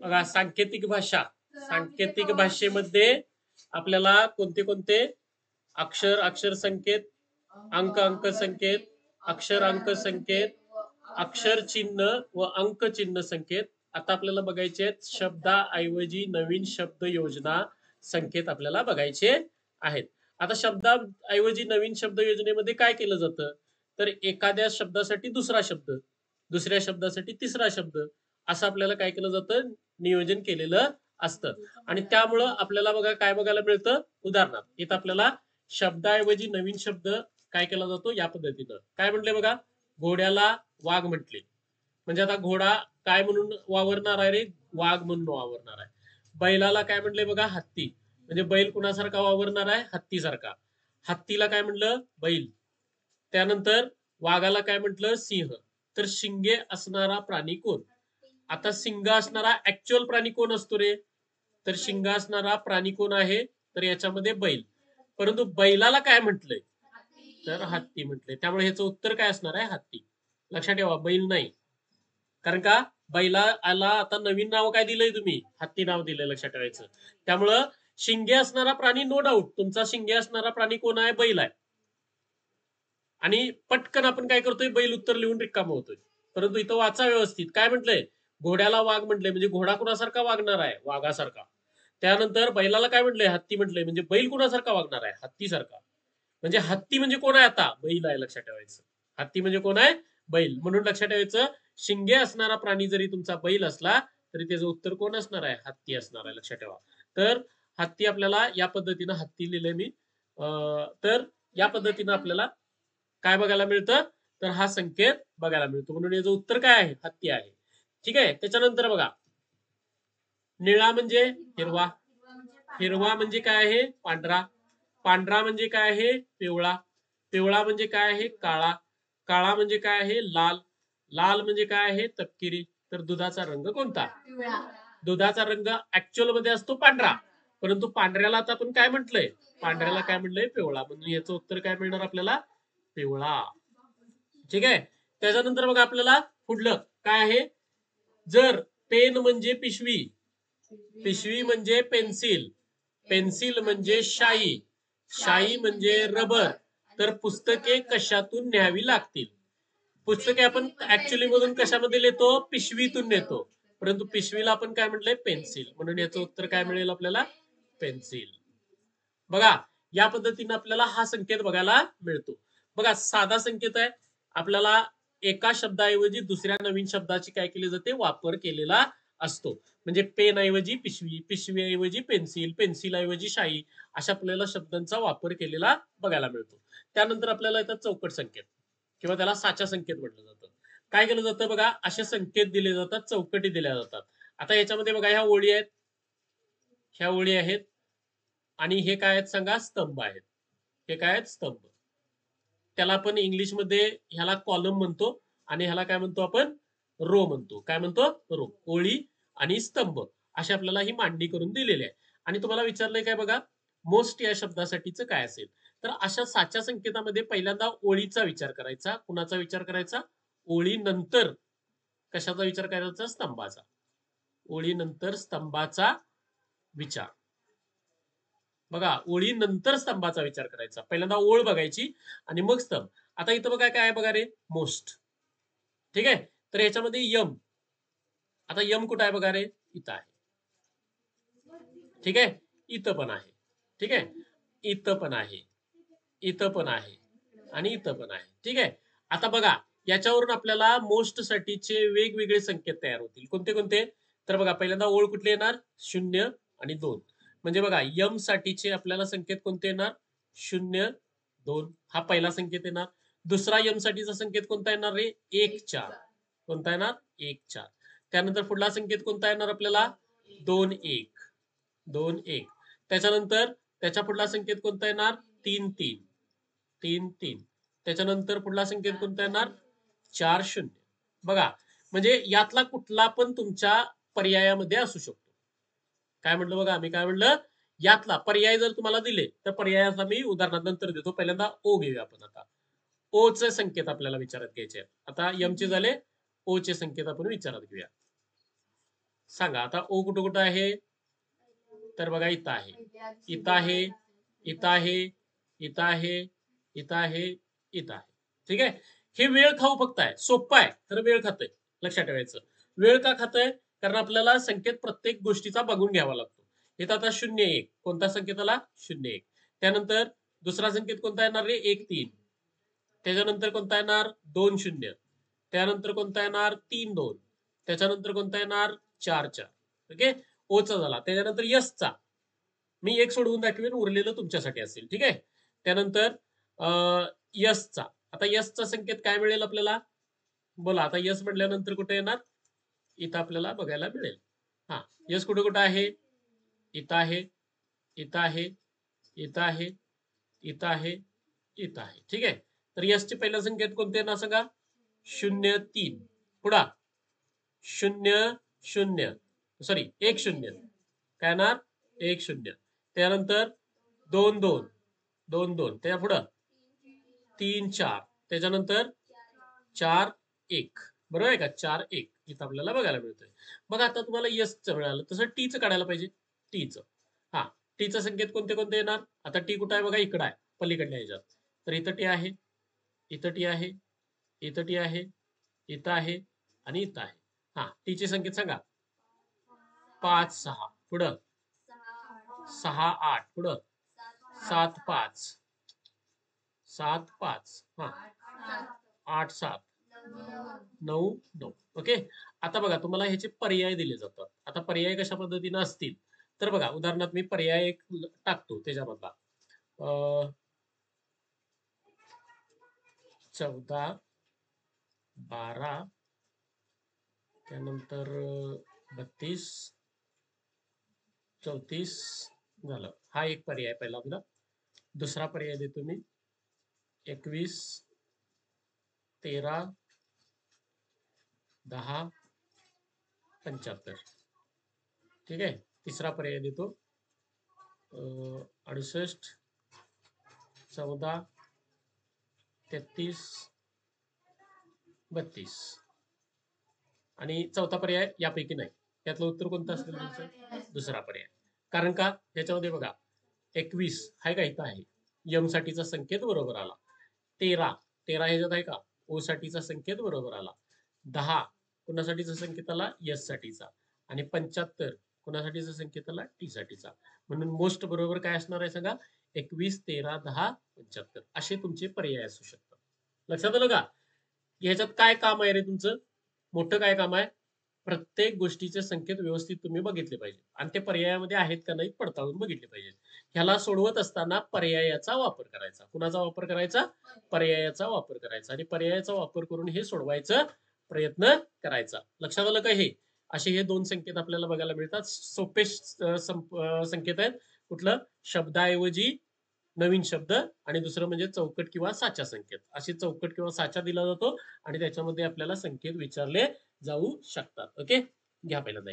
बघा सांकेतिक भाषा, सांकेतिक भाषेमध्ये आपल्याला कोणते कोणते अक्षर, अक्षर संकेत, अंक, अंक संकेत, अक्षर अंक संकेत, अक्षर चिन्ह व अंक चिन्ह संकेत आता आपल्याला बघायचे आहेत. शब्दाऐवजी नवीन शब्द योजना संकेत आपल्याला बघायचे आहेत. आता शब्दाऐवजी नवीन शब्द योजनेमध्ये काय केलं जातं, तर एखाद्या शब्दासाठी दुसरा शब्द, दुसऱ्या शब्दासाठी तिसरा शब्द असं आपल्याला काय केलं जातं, नियोजन केलेलं असतं. आणि त्यामुळं आपल्याला बघा काय बघायला मिळतं, उदाहरणार्थ इथं आपल्याला शब्दाऐवजी नवीन शब्द काय केला जातो या पद्धतीनं. काय म्हटले बघा, घोड्याला वाघ म्हटले, म्हणजे आता घोडा काय म्हणून वावरणार आहे रे, वाघ म्हणून वावरणार आहे. बैलाला काय म्हटले बघा, हत्ती, म्हणजे बैल कुणासारखा वावरणार आहे, हत्तीसारखा. हत्तीला काय म्हटलं, बैल. त्यानंतर वाघाला काय म्हटलं, सिंह. तर शिंगे असणारा प्राणी कोण. आता शिंग असणारा ऍक्च्युअल प्राणी कोण असतो रे, तर शिंग असणारा प्राणी कोण आहे, तर याच्यामध्ये बैल. परंतु बैलाला काय म्हटलंय, तर हत्ती म्हटलंय. त्यामुळे ह्याचं उत्तर काय असणार आहे, हत्ती. लक्षात ठेवा, बैल नाही. कारण का बैलाला आता नवीन नाव काय दिलंय तुम्ही, हत्ती नाव दिलंय, लक्षात ठेवायचं. त्यामुळं शिंगे असणारा प्राणी नो डाऊट तुमचा शिंगे असणारा प्राणी कोण आहे, बैल आहे. आणि पटकन आपण काय करतोय, बैल उत्तर लिहून रिकाम होतोय. परंतु इथं वाचा व्यवस्थित. काय म्हटलंय, घोड्याला वाघ म्हटलंय, म्हणजे घोडा कुणासारखा वागणार आहे, वाघासारखा. त्यानंतर बैलाला काय म्हटलंय, हत्ती म्हटलंय, म्हणजे बैल कुणासारखा वागणार आहे, हत्तीसारखा. म्हणजे हत्ती म्हणजे कोण आहे, आता बैल आहे, लक्षात ठेवायचं. हत्ती म्हणजे कोण आहे, बैल. म्हणून लक्षात ठेवायचं, शिंगे असणारा प्राणी जरी तुमचा बैल असला तरी त्याचं उत्तर कोण असणार आहे, हत्ती असणार आहे, लक्षात ठेवा. तर हत्ती आपल्याला या पद्धतीनं हत्ती लिहिलंय मी. तर या पद्धतीनं आपल्याला काय बघायला मिळतं, तर हा संकेत बघायला मिळतो. म्हणून याचं उत्तर काय आहे, हत्ती आहे. ठीक आहे. त्याच्यानंतर बघा, निळा म्हणजे हिरवा, हिरवा म्हणजे काय आहे, पांढरा, पांढरा म्हणजे काय आहे, पिवळा, पिवळा म्हणजे काय आहे, काळा, काळा म्हणजे काय आहे, लाल, लाल म्हणजे काय आहे, तपकिरी. तर दुधाचा रंग कोणता, दुधाचा रंग ऍक्च्युअल मध्ये असतो पांढरा, परंतु पांढऱ्याला आता आपण काय म्हटलंय, पांढऱ्याला काय म्हटलंय, पिवळा. म्हणून याचं उत्तर काय मिळणार आपल्याला, पिवळा. ठीक आहे. त्याच्यानंतर बघा आपल्याला पुढलं काय आहे, जर पेन म्हणजे पिशवी, पिशवी म्हणजे पेन्सिल, पेन्सिल म्हणजे शाई, शाई म्हणजे रबर, तर पुस्तके कशातून न्यावी लागतील. पुस्तके आपण ऍक्च्युअली मधून कशामध्ये नेतो, पिशवीतून नेतो, परंतु पिशवीला आपण काय म्हटलंय, पेन्सिल. म्हणून याचं उत्तर काय मिळेल आपल्याला, पेन्सिल. बघा या पद्धतीने आपल्याला हा संकेत बघायला मिळतो. बघा साधा संकेत आहे, आपल्याला एका शब्दाऐवजी दुसऱ्या नवीन शब्दाची काय केली जाते, वापर केलेला असतो. म्हणजे पेन ऐवजी पिशवी, पिशवी ऐवजी पेन्सिल, पेन्सिल ऐवजी शाई, अशा आपल्याला शब्दांचा वापर केलेला बघायला मिळतो. त्यानंतर आपल्याला येतात चौकट संकेत किंवा त्याला साचा संकेत म्हटलं जातं. काय केलं जातं बघा, असे संकेत दिले जातात, चौकटी दिल्या जातात. आता याच्यामध्ये बघा ह्या ओळी आहेत, ह्या ओळी आहेत, आणि हे काय आहेत सांगा, स्तंभ आहेत. हे काय आहेत, स्तंभ. त्याला आपण इंग्लिशमध्ये ह्याला कॉलम म्हणतो आणि ह्याला काय म्हणतो आपण, रो म्हणतो. काय म्हणतो, रो. ओळी आणि स्तंभ अशी आपल्याला ही मांडणी करून दिलेली आहे. आणि तुम्हाला विचारलंय काय बघा, मोस्ट या शब्दासाठीच काय असेल, तर अशा साच्या संकेतामध्ये पहिल्यांदा ओळीचा विचार करायचा. कुणाचा विचार करायचा, ओळीनंतर कशाचा विचार करायचा, स्तंभाचा. ओळीनंतर स्तंभाचा विचार. बघा ओळीनंतर स्तंभाचा विचार करायचा, पहिल्यांदा ओळ बघायची आणि मग स्तंभ. आता इथं बघा काय आहे बघा रे, मोस्ट. ठीक आहे. तर याच्यामध्ये यम, आता यम कुठं आहे बघा रे, इथं आहे. ठीक आहे. इथं पण आहे. ठीक आहे. इथं पण आहे, इथं पण आहे आणि इथं पण आहे. ठीक आहे. आता बघा याच्यावरून आपल्याला मोस्ट साठीचे वेगवेगळे संकेत तयार होतील. कोणते कोणते, तर बघा पहिल्यांदा ओळ कुठली येणार, 0 आणि 2. म्हणजे बघा यम साठीचे आपल्याला संकेत कोणते येणार, 0 2, हा पहिला संकेत येणार. दुसरा यम साठीचा संकेत कोणता येणार रे, 1 4. कोणता येणार, 1 4. त्यानंतर पुढला संकेत कोणता येणार आपल्याला, 2 1, 2 1. त्याच्यानंतर त्याच्या पुढला संकेत कोणता येणार, 3 3, 3 3. त्याच्यानंतर पुढला संकेत कोणता येणार, 4 0. बघा म्हणजे यातला कुठला पण तुमच्या पर्यायामध्ये असू शकतो. काय म्हटलं बघा, आम्ही काय म्हटलं, यातला पर्याय जर तुम्हाला दिले तर पर्यायाचा मी उदाहरणानंतर देतो. पहिल्यांदा ओ घेऊया आपण. आता ओ चे संकेत आपल्याला विचारात घ्यायचे आहेत. आता यम चे झाले, ओ चे संकेत आपण विचारात घेऊया. सांगा आता ओ कुठं कुठं आहे? तर बघा इथं आहे, इथं आहे, इथं आहे, इथं आहे, इथं आहे, इथं आहे. ठीक आहे. हे वेळ खाऊ फक्त आहे, सोपं आहे खरं वेळ खातंय. लक्षात ठेवायचं. वेळ का खातंय? कारण आपल्याला संकेत प्रत्येक गोष्टीचा बघून घ्यावा लागतो. इथं आता 0-1 कोणता संकेत आला? 0-1. त्यानंतर दुसरा संकेत कोणता येणार रे? 1-3. त्याच्यानंतर कोणता येणार? 2-0. त्यानंतर कोणता येणार? 3-2. त्याच्यानंतर कोणता येणार? 4-4. ओके. ओचा झाला. त्याच्यानंतर यसचा मी एक सोडवून दाखवेन, उरलेलं तुमच्यासाठी असेल. ठीक आहे. त्यानंतर यसचा, आता यसचा संकेत काय मिळेल आपल्याला? बोला आता यस म्हटल्यानंतर कुठे येणार? इथं आपल्याला बघायला मिळेल. हा, यस कुठे कुठं आहे? इथं आहे, इथं आहे, इथं आहे, इथं आहे, इथं आहे. ठीक आहे. तर यसचे पहिला संकेत कोणते येणार सांगा? 0-3. पुढा 0-0. सॉरी 1-0. काय येणार? 1-0. त्यानंतर 2-2. 2-2. त्याच्या पुढं 3-4. त्याच्यानंतर 4-1. बरोबर आहे का? 4-1 इथं आपल्याला बघायला मिळतोय. मग आता तुम्हाला यसचं मिळालं, तसं टीचं काढायला पाहिजे. टीचं, हा, टीचं संकेत कोणते कोणते येणार? आता टी कुठं आहे बघा? इकडं आहे, पलीकडल्या ह्याच्यात. तर इथं टी आहे, इथं टी आहे, इथं टी आहे, इथं आहे आणि इथं आहे. हा, टीचे संकेत सांगा. 5-6. पुढं 6-8. पुढं 7-5. 7-5. हा, 8-7. 9-9. ओके. आता बघा तुम्हाला ह्याचे पर्याय दिले जातात. आता पर्याय कशा पद्धतीने असतील तर बघा, उदाहरणार्थ मी पर्याय एक टाकतो त्याच्यामधला 14, 12, त्यानंतर 32, 34 झालं. हा एक पर्याय पहिला आपला. दुसरा पर्याय देतो मी 21, 13, 10, 75. ठीक आहे. तिसरा पर्याय देतो 68, 14, 33, 32. आणि चौथा पर्याय यापैकी नाही. यातलं उत्तर कोणतं असेल तुमचं? दुसरा पर्याय. कारण का? याच्यामध्ये बघा 21 आहे का? इथं आहे. यम साठीचा संकेत बरोबर आला. 13 ह्याच्यात आहे का? ओ साठीचा संकेत बरोबर आला. 10 कुणासाठीचा संकेत आला? यस साठीचा. आणि 75 कुणासाठीचा संकेत आला? टी साठीचा. म्हणून मोस्ट बरोबर काय असणार आहे सांगा? 21, 13, 10, 75 असे तुमचे पर्याय असू शकतात. लक्षात आलं का? ह्याच्यात काय काम आहे रे तुमचं? मोठं काय काम आहे? प्रत्येक गोष्टीचे संकेत व्यवस्थित तुम्ही बघितले पाहिजे आणि ते पर्यायामध्ये आहेत का नाही पडताळून बघितले पाहिजे. ह्याला सोडवत असताना पर्यायाचा वापर करायचा. कुणाचा वापर करायचा? पर्यायाचा वापर करायचा. आणि पर्यायाचा वापर करून हे सोडवायचा प्रयत्न करायचा. लक्षात आलं का? हे असे हे दोन संकेत आपल्याला बघायला मिळतात. सोपे संकेत आहेत. कुठलं? शब्दाऐवजी नवीन शब्द आणि दुसरं म्हणजे चौकट किंवा साचा संकेत. अशी चौकट किंवा साचा दिला जातो आणि त्याच्यामध्ये आपल्याला संकेत विचारले जाऊ शकतात. ओके, घ्या पहिल्यांदा.